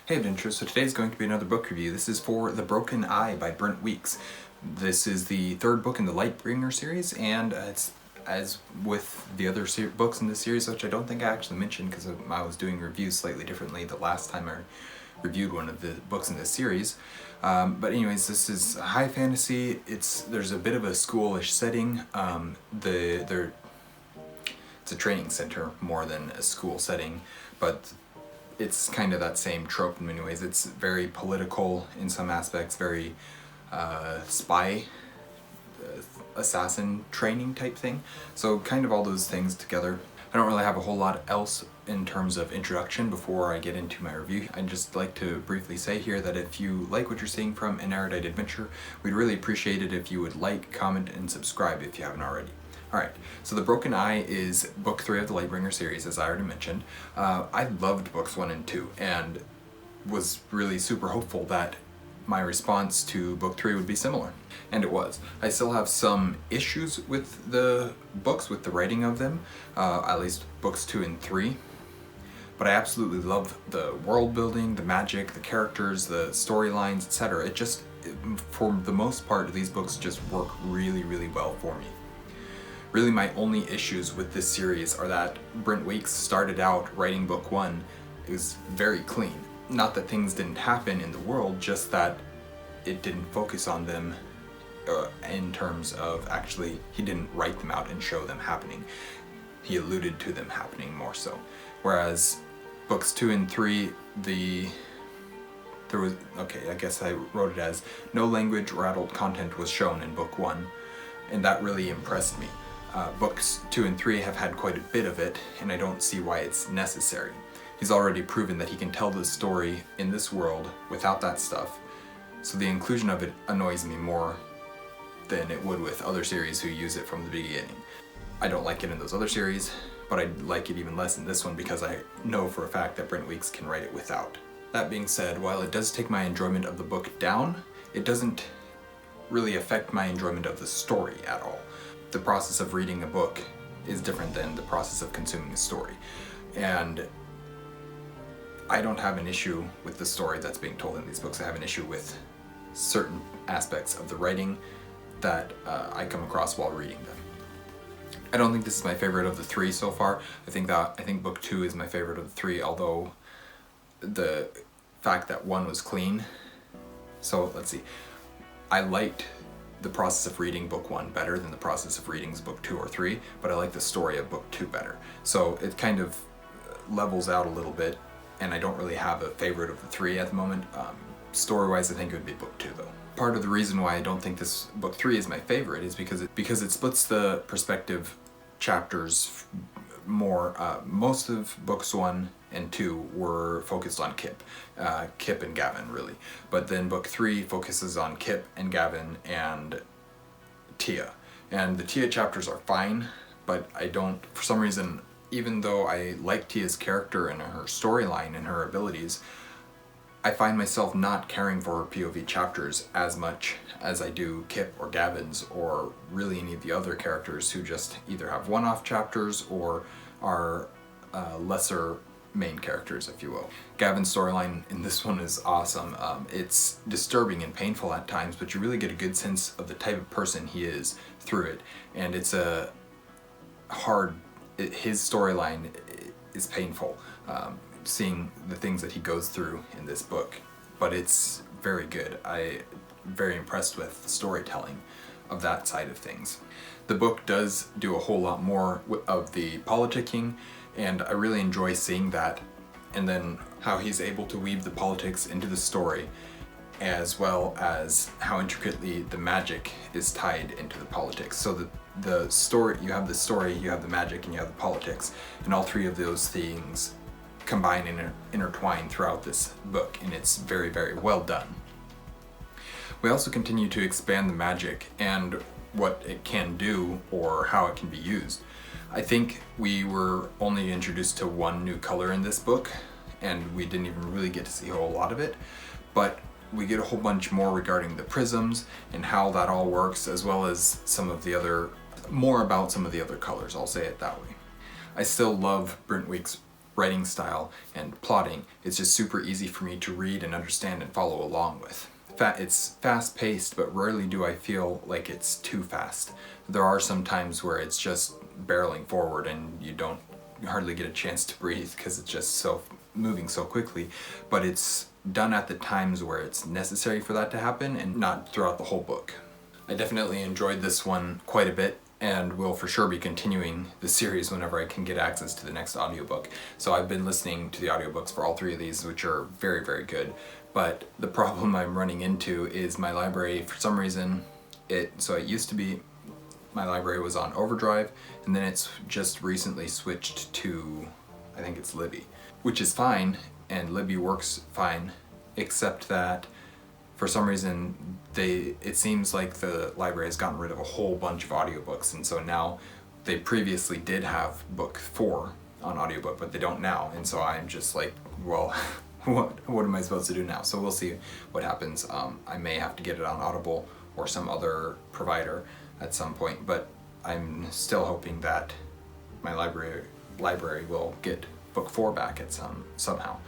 Hey adventurers, so today's going to be another book review. This is for The Broken Eye by Brent Weeks. This is the third book in the Lightbringer series, and it's as with the other books in this series, which I don't think I actually mentioned because I was doing reviews slightly differently the last time I reviewed one of the books in this series. But anyways, this is high fantasy. There's a bit of a schoolish setting. It's a training center more than a school setting, but it's kind of that same trope in many ways. It's very political in some aspects, very spy, assassin training type thing. So kind of all those things together. I don't really have a whole lot else in terms of introduction before I get into my review. I'd just like to briefly say here that if you like what you're seeing from an Erudite adventure, we'd really appreciate it if you would like, comment, and subscribe if you haven't already. Alright, so The Broken Eye is book 3 of the Lightbringer series, as I already mentioned. I loved books 1 and 2, and was really super hopeful that my response to book 3 would be similar. And it was. I still have some issues with the books, with the writing of them, at least books 2 and 3. But I absolutely love the world building, the magic, the characters, the storylines, etc. For the most part, these books just work really, really well for me. Really, my only issues with this series are that Brent Weeks started out writing book 1. It was very clean. Not that things didn't happen in the world, just that it didn't focus on them in terms of actually, he didn't write them out and show them happening. He alluded to them happening more so. Whereas books 2 and 3, I guess I wrote it as no language or adult content was shown in book 1, and that really impressed me. Books 2 and 3 have had quite a bit of it, and I don't see why it's necessary. He's already proven that he can tell the story in this world without that stuff, so the inclusion of it annoys me more than it would with other series who use it from the beginning. I don't like it in those other series, but I like it even less in this one because I know for a fact that Brent Weeks can write it without. That being said, while it does take my enjoyment of the book down, it doesn't really affect my enjoyment of the story at all. The process of reading a book is different than the process of consuming a story. And I don't have an issue with the story that's being told in these books. I have an issue with certain aspects of the writing that I come across while reading them. I don't think this is my favorite of the 3 so far. I think book 2 is my favorite of the 3, although the fact that 1 was clean. So let's see. I liked the process of reading book 1 better than the process of reading book 2 or 3, but I like the story of book 2 better. So it kind of levels out a little bit, and I don't really have a favorite of the 3 at the moment. Story-wise, I think it would be book 2 though. Part of the reason why I don't think this book 3 is my favorite is because it splits the perspective chapters more. Most of books 1 and 2 were focused on Kip and Gavin really, but then book 3 focuses on Kip and Gavin and Tia, and the Tia chapters are fine, but I don't, for some reason, even though I like Tia's character and her storyline and her abilities, I find myself not caring for her POV chapters as much as I do Kip or Gavin's, or really any of the other characters who just either have one-off chapters or are lesser main characters, if you will. Gavin's storyline in this one is awesome. It's disturbing and painful at times, but you really get a good sense of the type of person he is through it, and it's a his storyline is painful, seeing the things that he goes through in this book, but it's very good. I'm very impressed with the storytelling of that side of things. The book does do a whole lot more of the politicking, and I really enjoy seeing that, and then how he's able to weave the politics into the story, as well as how intricately the magic is tied into the politics. So the story, you have the magic, and you have the politics, and all 3 of those things combine and intertwine throughout this book, and it's very, very well done. We also continue to expand the magic and what it can do or how it can be used. I think we were only introduced to 1 new color in this book, and we didn't even really get to see a whole lot of it, but we get a whole bunch more regarding the prisms and how that all works, as well as more about some of the other colors, I'll say it that way. I still love Brent Weeks' writing style and plotting, it's just super easy for me to read and understand and follow along with. It's fast-paced, but rarely do I feel like it's too fast. There are some times where it's just barreling forward and you hardly get a chance to breathe because it's just so moving so quickly, but it's done at the times where it's necessary for that to happen and not throughout the whole book. I definitely enjoyed this one quite a bit and will for sure be continuing the series whenever I can get access to the next audiobook. So I've been listening to the audiobooks for all three of these, which are very, very good. But the problem I'm running into is my library, for some reason, it used to be my library was on Overdrive, and then it's just recently switched to, I think it's Libby, which is fine, and Libby works fine, except that for some reason it seems like the library has gotten rid of a whole bunch of audiobooks, and so now they previously did have book 4 on audiobook, but they don't now, and so I'm just like, well, what am I supposed to do now? So we'll see what happens. I may have to get it on Audible or some other provider at some point, but I'm still hoping that my library will get book 4 back at somehow.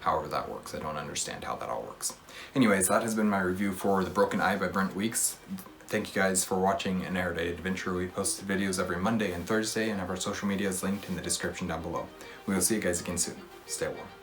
However that works. I don't understand how that all works. Anyways, that has been my review for The Broken Eye by Brent Weeks. Thank you guys for watching An Erudite Adventure. We post videos every Monday and Thursday and have our social medias linked in the description down below. We will see you guys again soon. Stay warm.